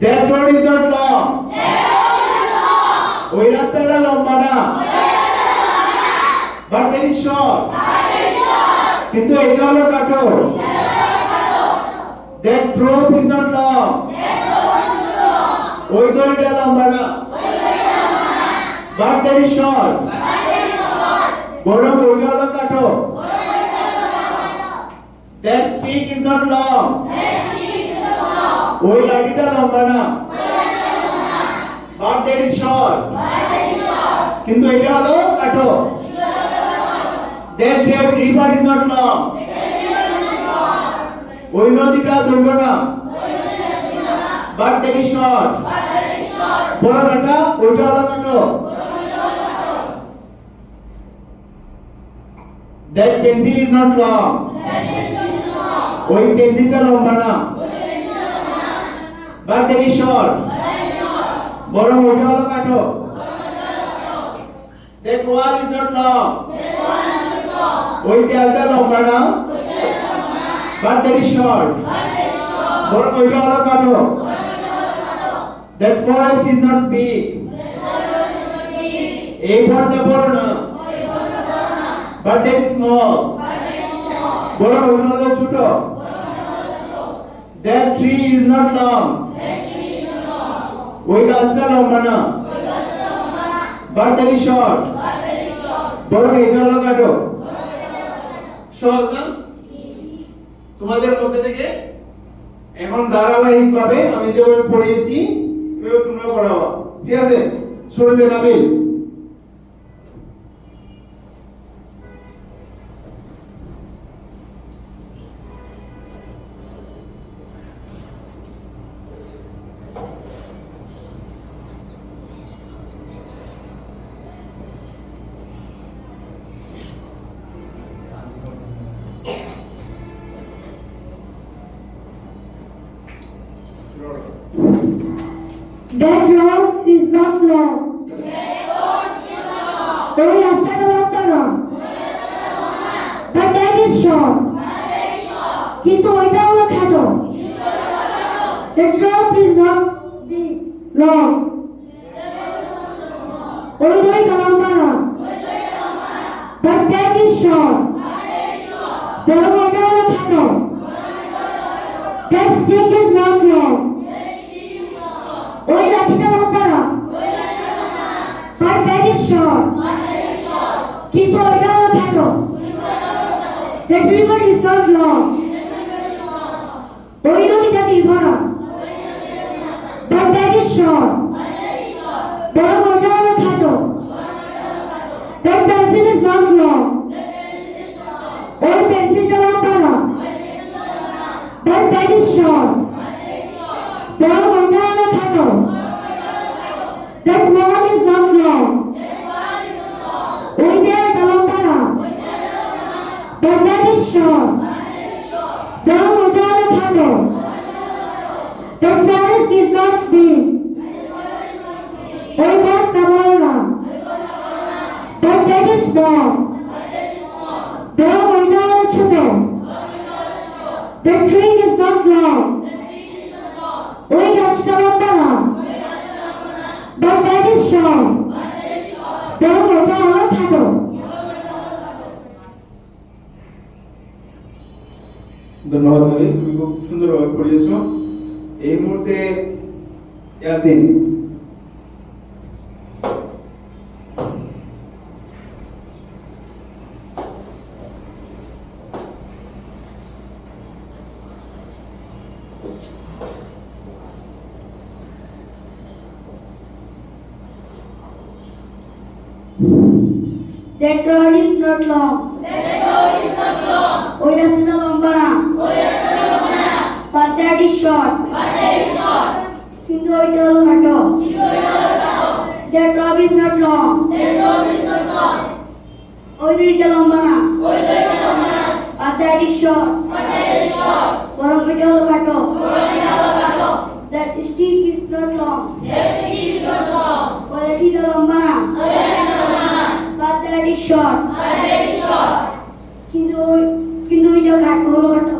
That road is not long. ওই রাস্তাটা লম্বা না। But that is short. কিন্তু এটা হলো কাটো। That rope is not long. ওই দড়িটা লম্বা না। But that is short. বরং ওইটা হলো কাটো। That stick is not long. ওই লাঠিটা লম্বা না। But that is short. কিন্তু এটা হলো কাটো। That river is not long. ওই নদীটা দীর্ঘ না। But that is short. বড় কাটা ওইটা হলো কাটো। That pencil is not long. ওই পেন্সিলটা লম্বা না। But that is short. বড় ওইটা হলো কাটো। That wall is not long. ওই দেয়ালটা লম্বা না। But that is short. বড় ওইটা হলো কাটো। That forest is not big. এই বনটা বড় না। But that is small. বড় ওইটা হলো ছোট। That tree is not long. ওই গাছটা লম্বা না। But that is short. বড় এটা হলো কাটো। সহজ না? তোমাদের মধ্যে থেকে এখন ধারাবাহিক ভাবে আমি যেভাবে পড়িয়েছি এভাবে তোমরা পড়াও। ঠিক আছে? শুরুতে Nabil. That road is not long. ওই রাস্তাটা লম্বা না। But that is short. কিন্তু ওইটা হলো খাটো। That road is not big, long. ওই দড়িটা লম্বা না। But that is short. বরং ওইটা হলো খাটো। That stick is not long. ওই লাঠিটা লম্বা না। But that is short. কিন্তু ওইটা হলো খাটো। That river is not long. ওই নদীটা দীর্ঘ না। But that is short. বরং ওইটা হলো খাটো। That pencil is not long. ওই পেন্সিলটা লম্বা না। But that is short. বরং ওইটা হলো খাটো। That wall is not long. ওই দেয়ালটা লম্বা না। But that is short. বরং ওইটা হলো খাটো। That forest is not big. ওই বনটা বড় না। But that is small. বরং ওইটা হলো ছোট। That tree is not long. ওই গাছটা লম্বা না। But that is short. বরং ওটা হলো খাটো। ধন্যবাদ নাবিল, তুমি খুব সুন্দরভাবে পড়িয়েছো। এই মুহূর্তে Yasin. That road is not long. ওই রাস্তাটা লম্বা না। But that is short. কিন্তু ওইটা হলো খাটো। That rope is not long. ওই দড়িটা লম্বা না। But that is short. বরং ওইটা হলো খাটো। That stick is not long. ওই লাঠিটা লম্বা না। But that is short. কিন্তু ওইটা হলো খাটো।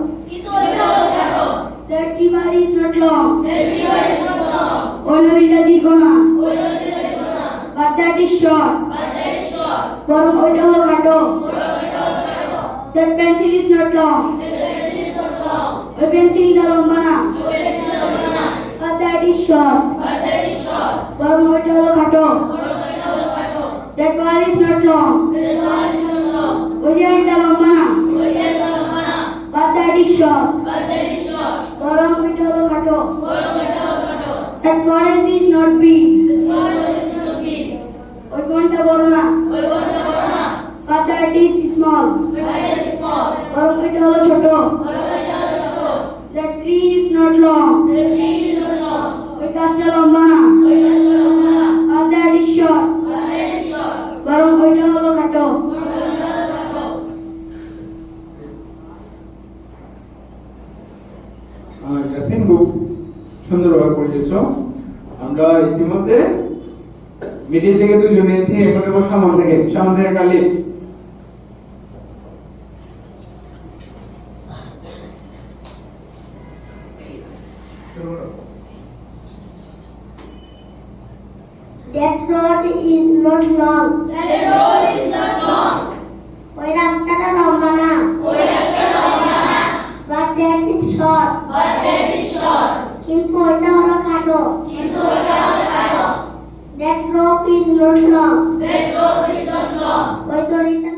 That river is not long. ওই নদীটা দীর্ঘ না but that is short বরং ওইটা হলো খাটো that pencil is not long ওই পেন্সিলটা লম্বা না but that is short বরং ওইটা হলো খাটো that ball is not long ওই জায়গাটা লম্বা না but that is short বরং ওইটা হলো খাটো that forest is not big ওই বনটা বড় না but that is small বরং ওইটা হলো ছোট that tree is not long ওই গাছটা লম্বা না but that is short বরং ওইটা হলো খাটো ইয়াসিন খুব সুন্দরভাবে পড়িয়েছ। আমরা ইতিমধ্যে মিডিল থেকে দুজন নিয়েছি, এখন এবার সামন থেকে কালি। that road is not long ওই রাস্তাটা লম্বা না but that is short কিন্তু ওইটা হলো খাটো that rope is not long ওই দড়িটা